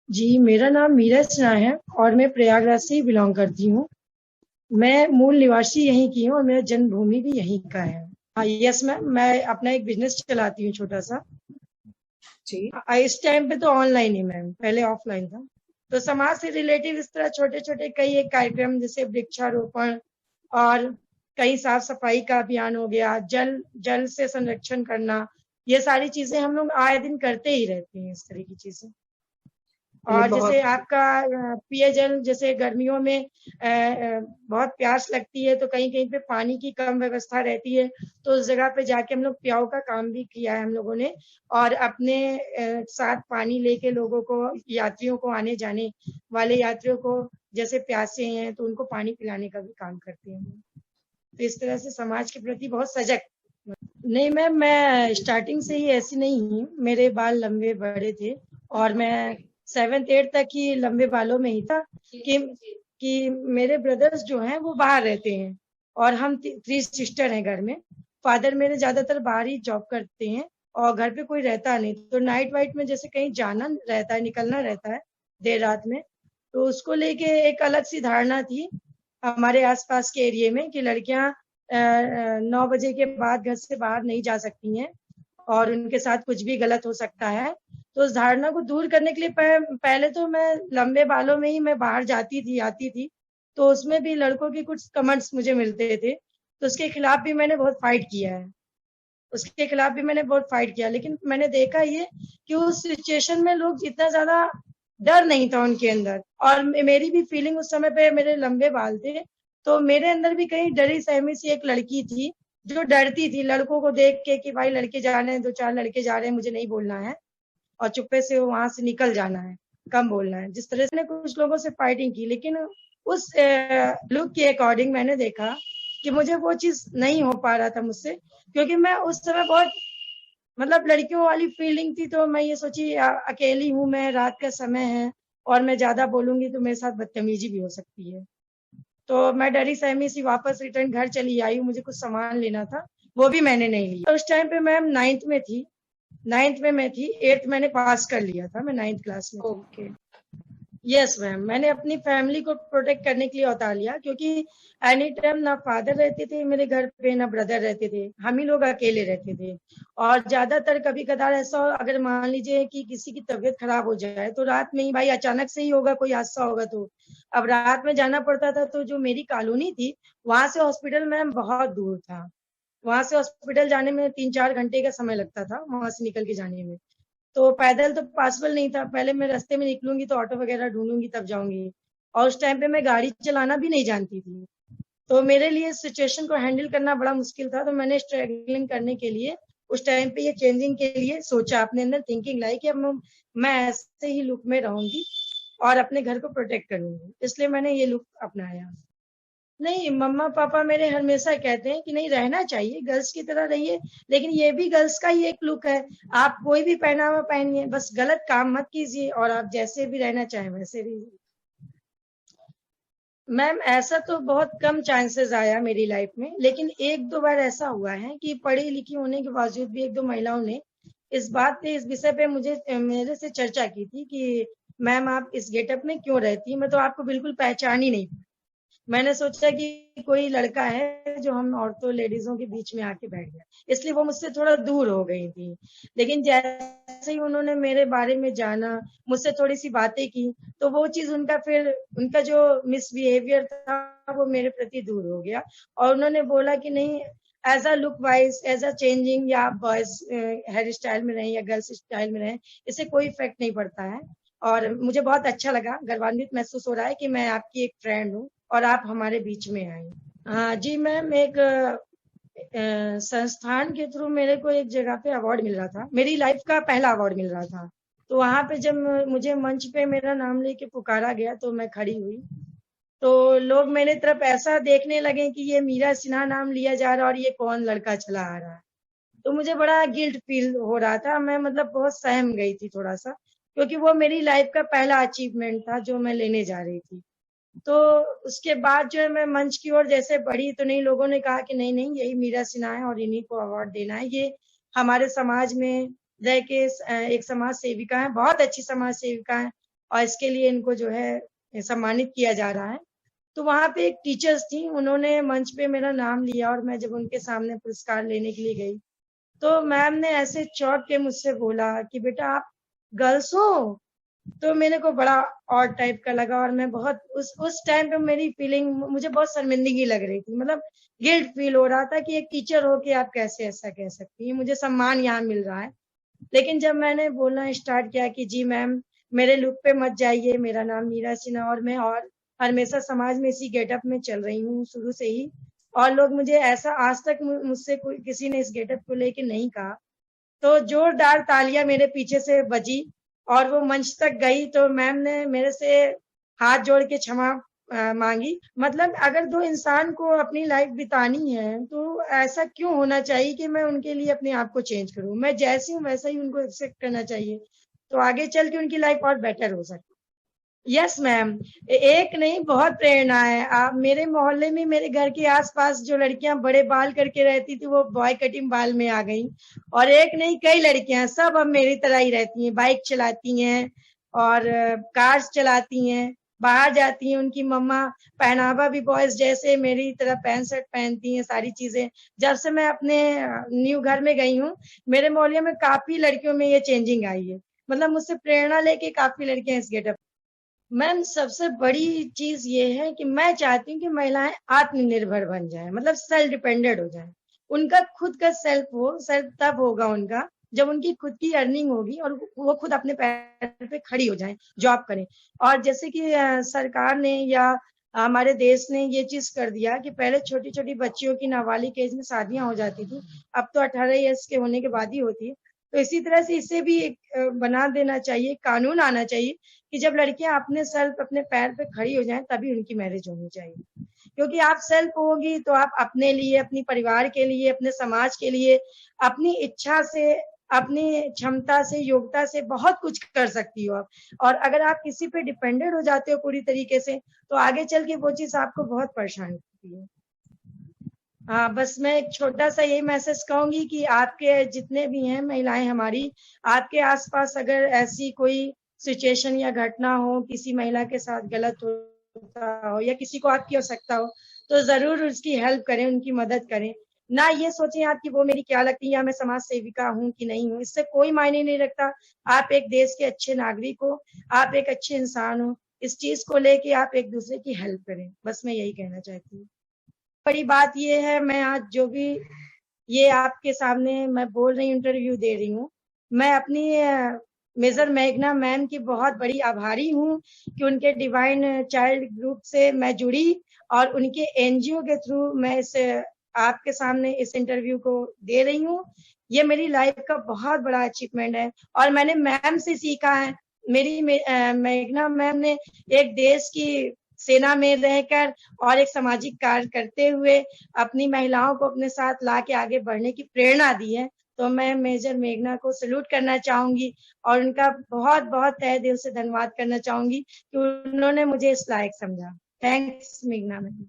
जी, मेरा नाम मीरा सिन्हा है और मैं प्रयागराज से ही बिलॉन्ग करती हूँ। मैं मूल निवासी यहीं की हूँ और मेरा जन्मभूमि भी यहीं का है। हाँ, यस मैम, मैं अपना एक बिज़नेस चलाती हूँ छोटा-सा। जी। इस टाइम पे तो ऑनलाइन ही मैम, पहले ऑफलाइन था। तो समाज से रिलेटिव इस तरह छोटे-छोटे कई एक कार्यक्रम जैसे वृक्षारोपण और कई साफ-सफाई का अभियान हो गया, जल जल से संरक्षण करना, ये सारी चीज़ें हम लोग आए दिन करते ही रहते हैं इस तरह की चीज़ें। ये और जैसे बहुत आपका पेयजल जैसे गर्मियों में बहुत प्यास लगती है तो कहीं-कहीं पे पानी की कम व्यवस्था रहती है, तो उस जगह पे जाके हम लोग प्याऊ का काम भी किया है हम लोगों ने और अपने साथ पानी लेके लोगों को यात्रियों को आने-जाने वाले यात्रियों को जैसे प्यासे हैं तो उनको पानी पिलाने का भी काम करते हैं। तो इस तरह से समाज के प्रति बहुत सजग। नहीं मैम, मैं स्टार्टिंग से ही ऐसी नहीं हूँ, मेरे बाल लंबे बड़े थे और मैं 7th 8th तक ही लंबे बालों में ही था कि मेरे ब्रदर्स जो हैं वो बाहर रहते हैं और हम 3 सिस्टर हैं घर में। फादर मेरे ज्यादातर बाहर ही जॉब करते हैं और घर पे कोई रहता नहीं, तो नाइट वाइट में जैसे कहीं जाना रहता है, निकलना रहता है देर रात में, तो उसको लेके एक अलग सी धारणा थी हमारे आसपास के एरिया में कि लड़कियां 9 बजे के बाद घर से बाहर नहीं जा सकती हैं और उनके साथ कुछ भी गलत हो सकता है। तो उस धारणा को दूर करने के लिए पहले तो मैं लंबे बालों में ही मैं बाहर जाती थी, आती थी, तो उसमें भी लड़कों के कुछ कमेंट्स मुझे मिलते थे, तो उसके खिलाफ भी मैंने बहुत फाइट किया है। उसके खिलाफ भी मैंने बहुत फाइट किया, लेकिन मैंने देखा ये कि उस सिचुएशन में लोग इतना ज्यादा डर नहीं था उनके अंदर और मेरी भी फीलिंग उस समय पे मेरे लंबे बाल थे, तो मेरे अंदर भी कहीं डरी सहमी सी एक लड़की थी जो डरती थी लड़कों को देख के कि भाई लड़के जा रहे हैं, 2 4 लड़के जा रहे हैं, मुझे नहीं बोलना है और चुप्पे से वहां से निकल जाना है, कम बोलना है। जिस तरह से मैंने कुछ लोगों से फाइटिंग की, लेकिन उस लुक के अकॉर्डिंग मैंने देखा कि मुझे वो चीज नहीं हो पा रहा था मुझसे, क्योंकि मैं उस समय बहुत मतलब लड़कियों वाली फीलिंग थी, तो मैं ये सोची अकेली हूँ मैं, रात का समय है और मैं ज्यादा बोलूंगी तो मेरे साथ बदतमीजी भी हो सकती है। तो मैं डरी सहमी सी वापस रिटर्न घर चली आई हूँ, मुझे कुछ सामान लेना था, वो भी मैंने नहीं लिया। तो उस टाइम पे मैम 9th में थी, 9th में मैं थी, 8th मैंने पास कर लिया था, मैं 9th क्लास में थी। ओके। यस मैम, मैंने अपनी फैमिली को प्रोटेक्ट करने के लिए उतार लिया, क्योंकि एनी टाइम ना फादर रहते थे मेरे घर पे ना ब्रदर रहते थे, हम ही लोग अकेले रहते थे। और ज्यादातर कभी कदार ऐसा अगर मान लीजिए कि किसी की तबीयत खराब हो जाए तो रात में ही, भाई अचानक से ही होगा, कोई हादसा होगा तो अब रात में जाना पड़ता था। तो जो मेरी कॉलोनी थी वहां से हॉस्पिटल मैम बहुत दूर था, वहां से हॉस्पिटल जाने में 3 4 घंटे का समय लगता था वहां से निकल के जाने में। तो पैदल तो पॉसिबल नहीं था, पहले मैं रास्ते में निकलूंगी तो ऑटो वगैरह ढूंढूंगी तब जाऊंगी, और उस टाइम पे मैं गाड़ी चलाना भी नहीं जानती थी। तो मेरे लिए सिचुएशन को हैंडल करना बड़ा मुश्किल था, तो मैंने स्ट्रगलिंग करने के लिए उस टाइम पे ये चेंजिंग के लिए सोचा, अपने अंदर थिंकिंग लाई कि अब मैं ऐसे ही लुक में रहूंगी और अपने घर को प्रोटेक्ट करूंगी, इसलिए मैंने ये लुक अपनाया। नहीं, मम्मा पापा मेरे हमेशा कहते हैं कि नहीं, रहना चाहिए, गर्ल्स की तरह रहिए, लेकिन ये भी गर्ल्स का ही एक लुक है। आप कोई भी पहनावा पहनिए, बस गलत काम मत कीजिए और आप जैसे भी रहना चाहें वैसे रहिए। मैम ऐसा तो बहुत कम चांसेस आया मेरी लाइफ में, लेकिन 1 2 बार ऐसा हुआ है कि पढ़ी लिखी होने के बावजूद भी 1 2 महिलाओं ने इस विषय पे मुझे मेरे से चर्चा की थी कि मैम आप इस गेटअप में क्यों रहती हैं, मैं तो आपको बिल्कुल पहचान ही नहीं। मैंने सोचा कि कोई लड़का है जो हम औरतों लेडीजों के बीच में आके बैठ गया, इसलिए वो मुझसे थोड़ा दूर हो गई थी। लेकिन जैसे ही उन्होंने मेरे बारे में जाना, मुझसे थोड़ी सी बातें की, तो वो चीज उनका फिर उनका जो मिसबिहेवियर था वो मेरे प्रति दूर हो गया और उन्होंने बोला कि नहीं, as a look wise, as a changing, या आप बॉयज हेयर स्टाइल में रहें या गर्ल्स स्टाइल में रहें, इससे कोई इफेक्ट नहीं पड़ता है। और मुझे बहुत अच्छा लगा, गर्वान्वित महसूस हो रहा है कि मैं आपकी एक फ्रेंड हूँ और आप हमारे बीच में आई। हाँ जी मैम, एक संस्थान के थ्रू मेरे को एक जगह पे अवार्ड मिल रहा था, मेरी लाइफ का पहला अवार्ड मिल रहा था। तो वहां पे जब मुझे मंच पे मेरा नाम लेके पुकारा गया तो मैं खड़ी हुई, तो लोग मेरे तरफ ऐसा देखने लगे कि ये मीरा सिन्हा नाम लिया जा रहा है और ये कौन लड़का चला आ रहा है। तो मुझे बड़ा गिल्ट फील हो रहा था, मैं मतलब बहुत सहम गई थी थोड़ा सा, क्योंकि वो मेरी लाइफ का पहला अचीवमेंट था जो मैं लेने जा रही थी। तो उसके बाद जो है मैं मंच की ओर जैसे बढ़ी तो नहीं, लोगों ने कहा कि नहीं नहीं, यही मीरा सिन्हा है और इन्हीं को अवार्ड देना है, ये हमारे समाज में रह के एक समाज सेविका है, बहुत अच्छी समाज सेविका है और इसके लिए इनको जो है सम्मानित किया जा रहा है। तो वहां पे एक टीचर्स थी, उन्होंने मंच पे मेरा नाम लिया और मैं जब उनके सामने पुरस्कार लेने के लिए गई तो मैम ने ऐसे चौंक के मुझसे बोला कि बेटा आप गर्ल्स हो। तो मेरे को बड़ा ऑड टाइप का लगा और मैं बहुत उस टाइम पे मेरी फीलिंग, मुझे बहुत शर्मिंदगी लग रही थी, मतलब गिल्ट फील हो रहा था कि एक टीचर हो के आप कैसे ऐसा कह सकती हैं, मुझे सम्मान यहाँ मिल रहा है। लेकिन जब मैंने बोलना स्टार्ट किया कि जी मैम मेरे लुक पे मत जाइए, मेरा नाम मीरा सिन्हा और मैं और हमेशा समाज में इसी गेटअप में चल रही हूँ शुरू से ही, और लोग मुझे ऐसा आज तक मुझसे कोई किसी ने इस गेटअप को लेके नहीं कहा। तो जोरदार तालियां मेरे पीछे से बजी और वो मंच तक गई तो मैम ने मेरे से हाथ जोड़ के क्षमा मांगी। मतलब अगर दो इंसान को अपनी लाइफ बितानी है तो ऐसा क्यों होना चाहिए कि मैं उनके लिए अपने आप को चेंज करूं, मैं जैसी हूँ वैसा ही उनको एक्सेप्ट करना चाहिए, तो आगे चल के उनकी लाइफ और बेटर हो सकती। यस मैम, एक नहीं बहुत प्रेरणा है। आप मेरे मोहल्ले में मेरे घर के आसपास जो लड़कियां बड़े बाल करके रहती थी वो बॉय कटिंग बाल में आ गई, और एक नहीं कई लड़कियां सब अब मेरी तरह ही रहती हैं, बाइक चलाती हैं और कार्स चलाती हैं, बाहर जाती हैं, उनकी मम्मा पहनावा भी बॉयज जैसे मेरी तरह पैंट शर्ट पहनती हैं, सारी चीजें। जब से मैं अपने न्यू घर में गई हूँ मेरे मोहल्ले में काफी लड़कियों में ये चेंजिंग आई है, मतलब मुझसे प्रेरणा लेके काफी लड़कियां इस गेटअप। मैम सबसे बड़ी चीज ये है कि मैं चाहती हूँ कि महिलाएं आत्मनिर्भर बन जाएं, मतलब सेल्फ डिपेंडेंट हो जाएं, उनका खुद का सेल्फ हो, सेल्फ तब होगा उनका जब उनकी खुद की अर्निंग होगी और वो खुद अपने पैर पे खड़ी हो जाएं, जॉब करें। और जैसे कि सरकार ने या हमारे देश ने ये चीज कर दिया कि पहले छोटी छोटी बच्चियों की नाबालिग एज में शादियां हो जाती थी, अब तो 18 ईयर्स के होने के बाद ही होती है। तो इसी तरह से इसे भी एक बना देना चाहिए, कानून आना चाहिए कि जब लड़कियां अपने सेल्फ अपने पैर पे खड़ी हो जाएं तभी उनकी मैरिज होनी चाहिए। क्योंकि आप सेल्फ होगी तो आप अपने लिए, अपनी परिवार के लिए, अपने समाज के लिए अपनी इच्छा से, अपनी क्षमता से, योग्यता से बहुत कुछ कर सकती हो आप। और अगर आप किसी पे डिपेंडेंट हो जाते हो पूरी तरीके से तो आगे चल के वो चीज आपको बहुत परेशान करती है। हाँ, बस मैं एक छोटा सा यही मैसेज कहूंगी कि आपके जितने भी हैं महिलाएं हमारी, आपके आसपास अगर ऐसी कोई सिचुएशन या घटना हो, किसी महिला के साथ गलत होता हो या किसी को आपकी आवश्यकता हो तो जरूर उसकी हेल्प करें, उनकी मदद करें। ना ये सोचें आप कि वो मेरी क्या लगती है या मैं समाज सेविका हूँ कि नहीं हूँ, इससे कोई मायने नहीं रखता। आप एक देश के अच्छे नागरिक हो, आप एक अच्छे इंसान हो, इस चीज को लेके आप एक दूसरे की हेल्प करें, बस मैं यही कहना चाहती हूँ। बड़ी बात ये है, मैं आज जो भी ये आपके सामने मैं बोल रही हूँ, इंटरव्यू दे रही हूँ, मैं अपनी मेजर मेघना मैम की बहुत बड़ी आभारी हूँ कि उनके डिवाइन चाइल्ड ग्रुप से मैं जुड़ी और उनके एनजीओ के थ्रू मैं इस आपके सामने इस इंटरव्यू को दे रही हूँ। ये मेरी लाइफ का बहुत बड़ा अचीवमेंट है और मैंने मैम से सीखा है। मेरी मेघना मैम ने एक देश की सेना में रहकर और एक सामाजिक कार्य करते हुए अपनी महिलाओं को अपने साथ ला के आगे बढ़ने की प्रेरणा दी है। तो मैं मेजर मेघना को सैल्यूट करना चाहूंगी और उनका बहुत बहुत तहे दिल से धन्यवाद करना चाहूंगी कि उन्होंने मुझे इस लायक समझा। थैंक्स मेघना मैम।